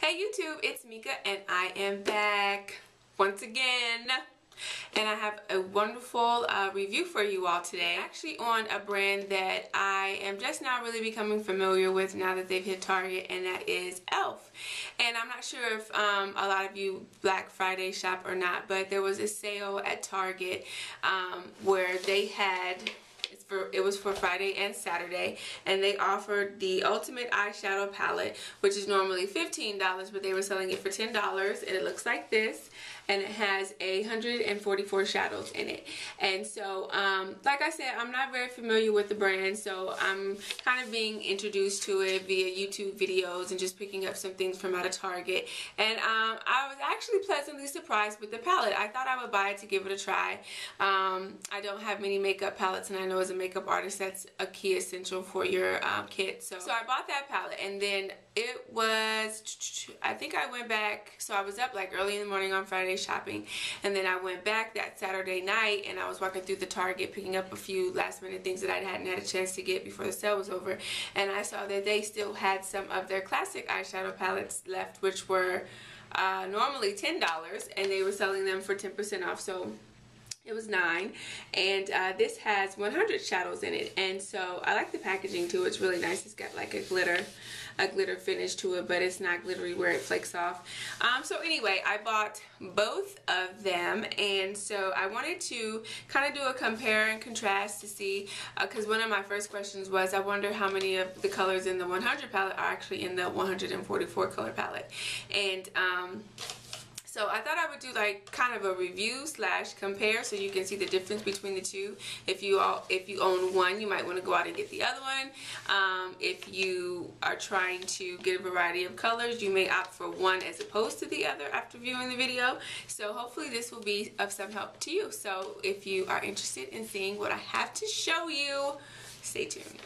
Hey YouTube, it's Mika and I am back once again. And I have a wonderful review for you all today. Actually on a brand that I am just now really becoming familiar with now that they've hit Target, and that is E.L.F. And I'm not sure if a lot of you Black Friday shop or not, but there was a sale at Target where they had... It was for Friday and Saturday, and they offered the Ultimate Eyeshadow Palette, which is normally $15, but they were selling it for $10, and it looks like this, and it has 144 shadows in it. And so, like I said, I'm not very familiar with the brand, so I'm kind of being introduced to it via YouTube videos and just picking up some things from out of Target. And I was actually pleasantly surprised with the palette. I thought I would buy it to give it a try. I don't have many makeup palettes, and I know as a makeup artist that's a key essential for your kit. So I bought that palette, and then it was, I think I went back, so I was up like early in the morning on Friday shopping, and then I went back that Saturday night, and I was walking through the Target picking up a few last minute things that I hadn't had a chance to get before the sale was over, and I saw that they still had some of their classic eyeshadow palettes left, which were normally $10, and they were selling them for 10% off. So it was $9, and this has 100 shadows in it, and so I like the packaging too. It's really nice. It's got like a glitter finish to it, but it's not glittery where it flakes off. So anyway, I bought both of them, and so I wanted to kind of do a compare and contrast to see, because one of my first questions was, I wonder how many of the colors in the 100 palette are actually in the 144 color palette. And so I thought I would do like kind of a review / compare, so you can see the difference between the two. If you own one, you might want to go out and get the other one. If you are trying to get a variety of colors, you may opt for one as opposed to the other after viewing the video. So hopefully this will be of some help to you. So if you are interested in seeing what I have to show you, stay tuned.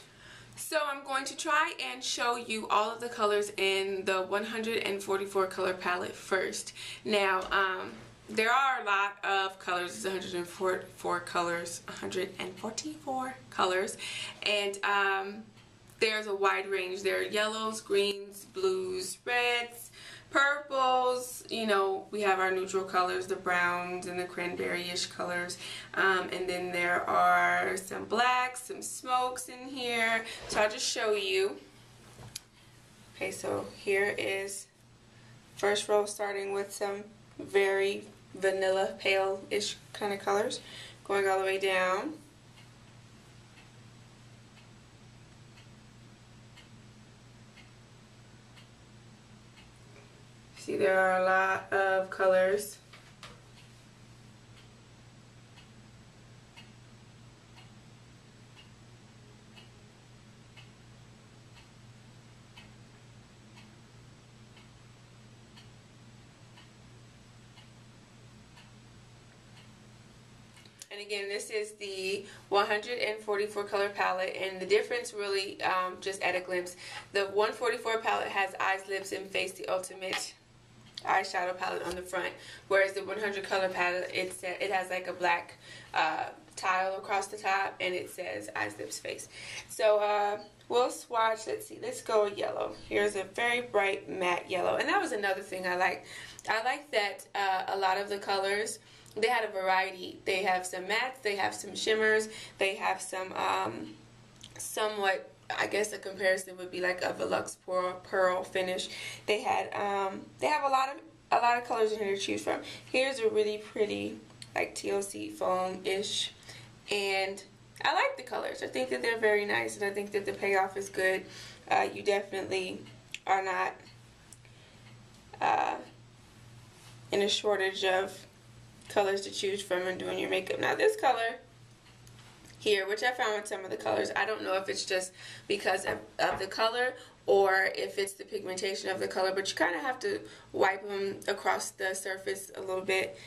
So I'm going to try and show you all of the colors in the 144 color palette first. Now, there are a lot of colors. It's 144 colors, and there's a wide range. There are yellows, greens, blues, reds, purples. You know, we have our neutral colors, the browns and the cranberry-ish colors, and then there are some blacks, some smokes in here. So I'll just show you. Okay, so here is first row, starting with some very vanilla pale-ish kind of colors, going all the way down. See, there are a lot of colors. And again, this is the 144 color palette, and the difference really, just at a glimpse, the 144 palette has Eyes, Lips, and Face, the Ultimate Eyeshadow Palette on the front, whereas the 100 color palette, it has like a black tile across the top, and it says Eyes, Lips, Face. So we'll swatch. Let's see, let's go yellow. Here's a very bright matte yellow, and that was another thing I liked. I like that a lot of the colors, they had a variety. They have some mattes, they have some shimmers, they have some somewhat, I guess a comparison would be like a Velux pearl finish. They have a lot of colors in here to choose from. Here's a really pretty like TLC foam-ish, and I like the colors. I think that they're very nice, and I think that the payoff is good. You definitely are not in a shortage of colors to choose from and doing your makeup. Now this color here, which I found with some of the colors, I don't know if it's just because of the color or if it's the pigmentation of the color, but you kind of have to wipe them across the surface a little bit,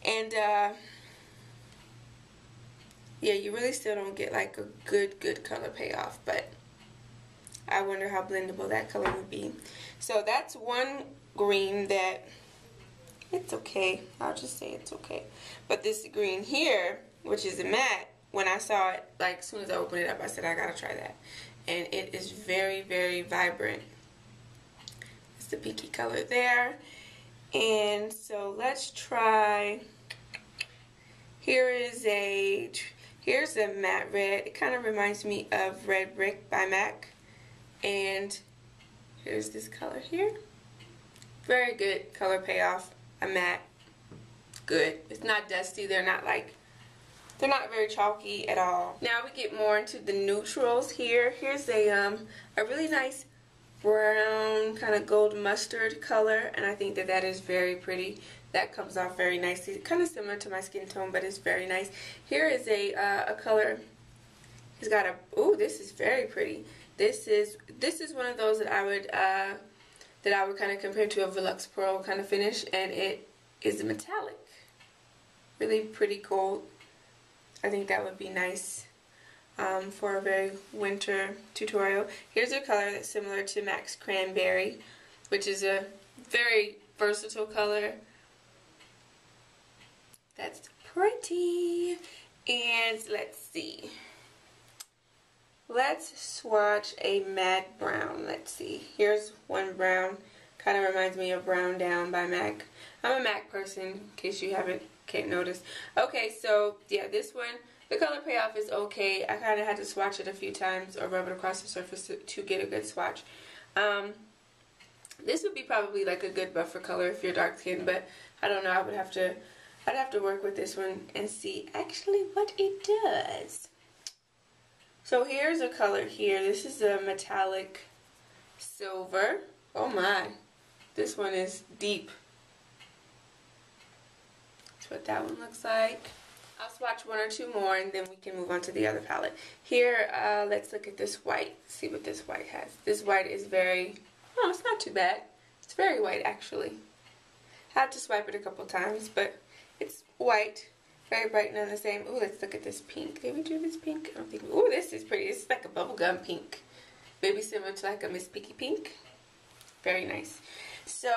and yeah, you really still don't get like a good color payoff, but I wonder how blendable that color would be. So that's one green that it's okay. I'll just say it's okay. But this green here, which is a matte, when I saw it, like as soon as I opened it up, I said I gotta try that. And it is very, very vibrant. the pinky color there. And so let's try, here's a matte red. It kind of reminds me of Red Brick by MAC. And here's this color here. Very good color payoff. A matte. Good. It's not dusty. They're not very chalky at all. Now we get more into the neutrals here. Here's a really nice brown kind of gold mustard color, and I think that is very pretty. That comes off very nicely. Kind of similar to my skin tone, but it's very nice. Here is a color. It's got a, ooh, this is very pretty. This is one of those that I would kind of compare to a Velux Pearl kind of finish, and it is a metallic. Really pretty gold. I think that would be nice for a very winter tutorial. Here's a color that's similar to MAC's Cranberry, which is a very versatile color. That's pretty. And let's see. Let's swatch a matte brown. Let's see. Here's one brown. Kind of reminds me of Brown Down by MAC. I'm a MAC person, in case you can't notice. Okay, so yeah, this one, the color payoff is okay. I kind of had to swatch it a few times or rub it across the surface to get a good swatch. This would be probably like a good buffer color if you're dark skinned, but I don't know. I'd have to work with this one and see actually what it does. So here's a color here. This is a metallic silver. Oh my, this one is deep. That's what that one looks like. I'll swatch one or two more and then we can move on to the other palette. Here, let's look at this white. See what this white has. This white is very, oh, it's not too bad. It's very white actually. Had to swipe it a couple times, but it's white. Very bright, none the same. Ooh, let's look at this pink. Did we do this pink? I don't think. Ooh, this is pretty. This is like a bubblegum pink. Maybe similar to like a Miss Picky pink. Very nice. So,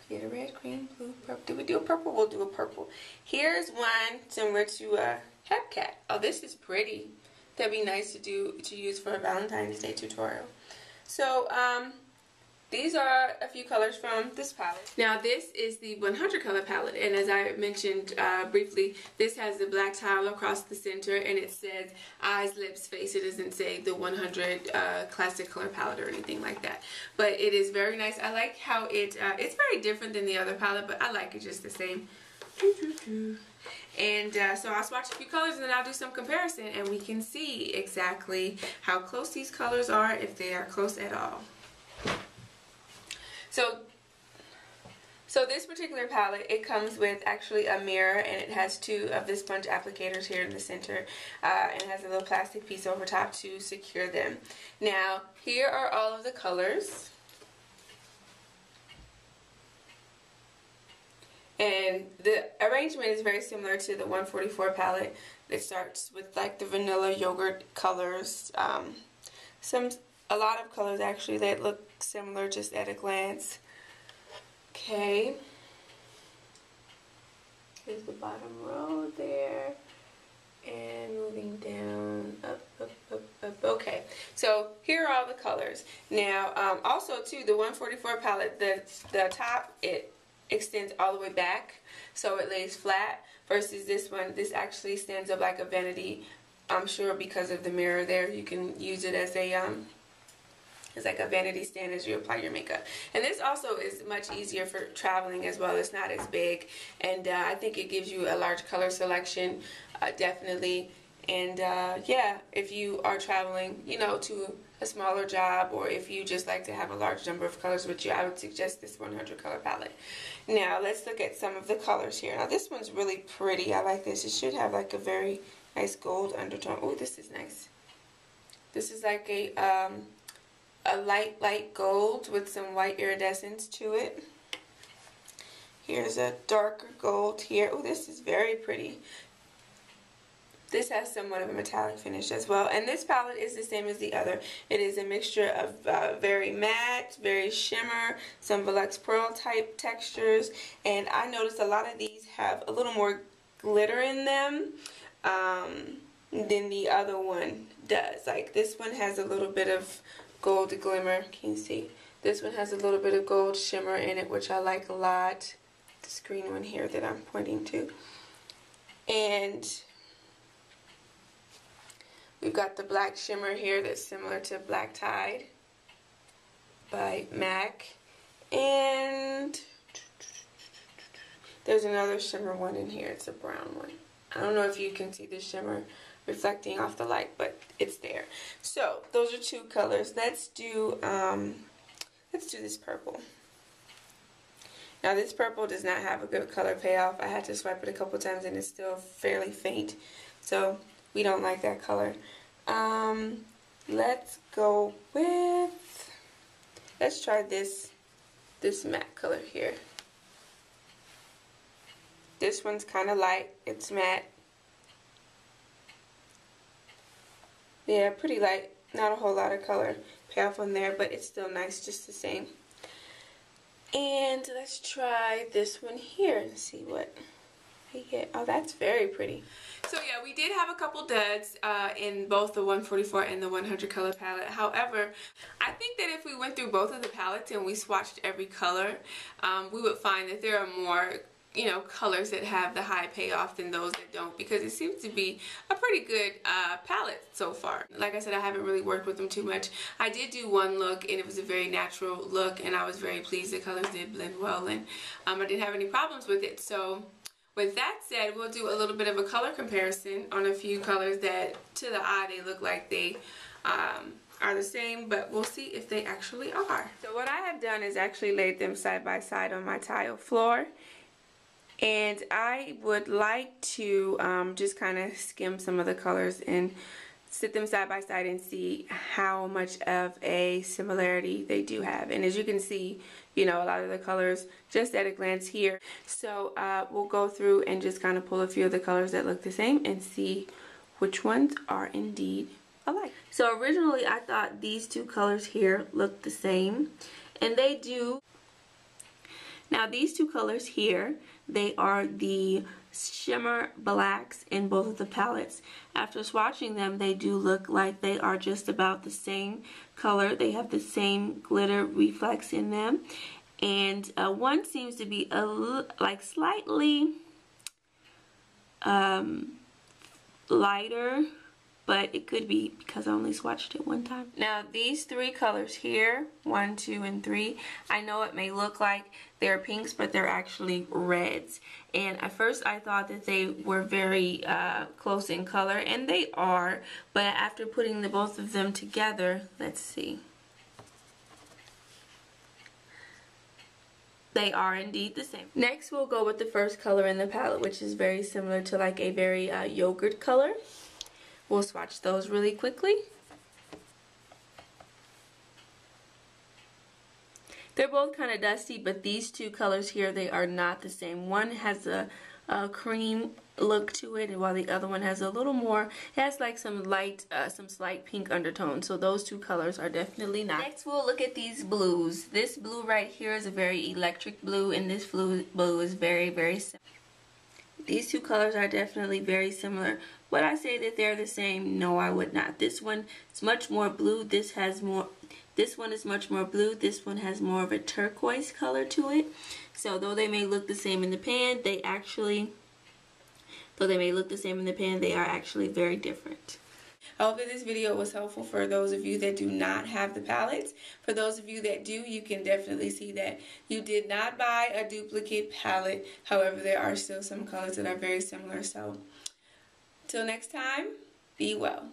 get a red, green, blue, purple. Did we do a purple? We'll do a purple. Here's one similar to a Hepcat. Oh, this is pretty. That'd be nice to use for a Valentine's Day tutorial. So, these are a few colors from this palette. Now this is the 100 color palette, and as I mentioned briefly, this has the black tile across the center and it says eyes, lips, face. It doesn't say the 100 classic color palette or anything like that. But it is very nice. I like how it's very different than the other palette, but I like it just the same. And so I'll swatch a few colors and then I'll do some comparison and we can see exactly how close these colors are, if they are close at all. So this particular palette, it comes with actually a mirror, and it has two of the sponge applicators here in the center, and it has a little plastic piece over top to secure them. Now, here are all of the colors. And the arrangement is very similar to the 144 palette. It starts with like the vanilla yogurt colors. A lot of colors actually that look similar just at a glance. Okay. Here's the bottom row there. And moving down, up. Okay. So here are all the colors. Now, also too, the 144 palette, the top, it extends all the way back, so it lays flat, versus this one, this actually stands up like a vanity. I'm sure because of the mirror there, you can use it as a it's like a vanity stand as you apply your makeup. And this also is much easier for traveling as well. It's not as big, and I think it gives you a large color selection, definitely. And yeah, if you are traveling, you know, to a smaller job, or if you just like to have a large number of colors with you, I would suggest this 100 color palette. Now let's look at some of the colors here. Now this one's really pretty. I like this. It should have like a very nice gold undertone. Oh, this is nice. This is like a light gold with some white iridescence to it. Here's a darker gold here. Oh, this is very pretty. This has somewhat of a metallic finish as well. And this palette is the same as the other. It is a mixture of very matte, very shimmer, some Velux Pearl type textures. And I noticed a lot of these have a little more glitter in them than the other one does. Like this one has a little bit of gold glimmer. Can you see? This one has a little bit of gold shimmer in it, which I like a lot. This green one here that I'm pointing to. And we've got the black shimmer here that's similar to Black Tide by MAC. And there's another shimmer one in here. It's a brown one. I don't know if you can see the shimmer reflecting off the light, but it's there. So those are two colors. Let's do this purple. Now this purple does not have a good color payoff. I had to swipe it a couple times and it's still fairly faint. So we don't like that color. Let's go with, let's try this matte color here. This one's kind of light. It's matte. Yeah, pretty light. Not a whole lot of color payoff on there, but it's still nice just the same. And let's try this one here and see what we get. Oh, that's very pretty. So yeah, we did have a couple duds in both the 144 and the 100 color palette. However, I think that if we went through both of the palettes and we swatched every color, we would find that there are more, you know, colors that have the high payoff than those that don't, because it seems to be a pretty good palette so far. Like I said, I haven't really worked with them too much. I did do one look and it was a very natural look and I was very pleased. The colors did blend well and I didn't have any problems with it. So with that said, we'll do a little bit of a color comparison on a few colors that to the eye they look like they are the same, but we'll see if they actually are. So what I have done is actually laid them side by side on my tile floor. And I would like to just kind of skim some of the colors and sit them side by side and see how much of a similarity they do have. And as you can see, you know, a lot of the colors just at a glance here. So we'll go through and just kind of pull a few of the colors that look the same and see which ones are indeed alike. So originally I thought these two colors here looked the same, and they do. Now these two colors here, they are the shimmer blacks in both of the palettes. After swatching them, they do look like they are just about the same color. They have the same glitter reflex in them. And one seems to be like slightly lighter, but it could be because I only swatched it one time. Now these three colors here, 1, 2, and 3, I know it may look like they're pinks, but they're actually reds. And at first I thought that they were very close in color, and they are, but after putting the both of them together, let's see. They are indeed the same. Next we'll go with the first color in the palette, which is very similar to like a very yogurt color. We'll swatch those really quickly. They're both kind of dusty, but these two colors here, they are not the same. One has a cream look to it, and while the other one has a little more, it has like some light, some slight pink undertone. So those two colors are definitely not. Next we'll look at these blues. This blue right here is a very electric blue, and this blue is very, very similar. These two colors are definitely very similar. Would I say that they're the same? No, I would not. This one is much more blue. This one is much more blue. This one has more of a turquoise color to it. So though they may look the same in the pan, they are actually very different. I hope that this video was helpful for those of you that do not have the palettes. For those of you that do, you can definitely see that you did not buy a duplicate palette. However, there are still some colors that are very similar. So, till next time, be well.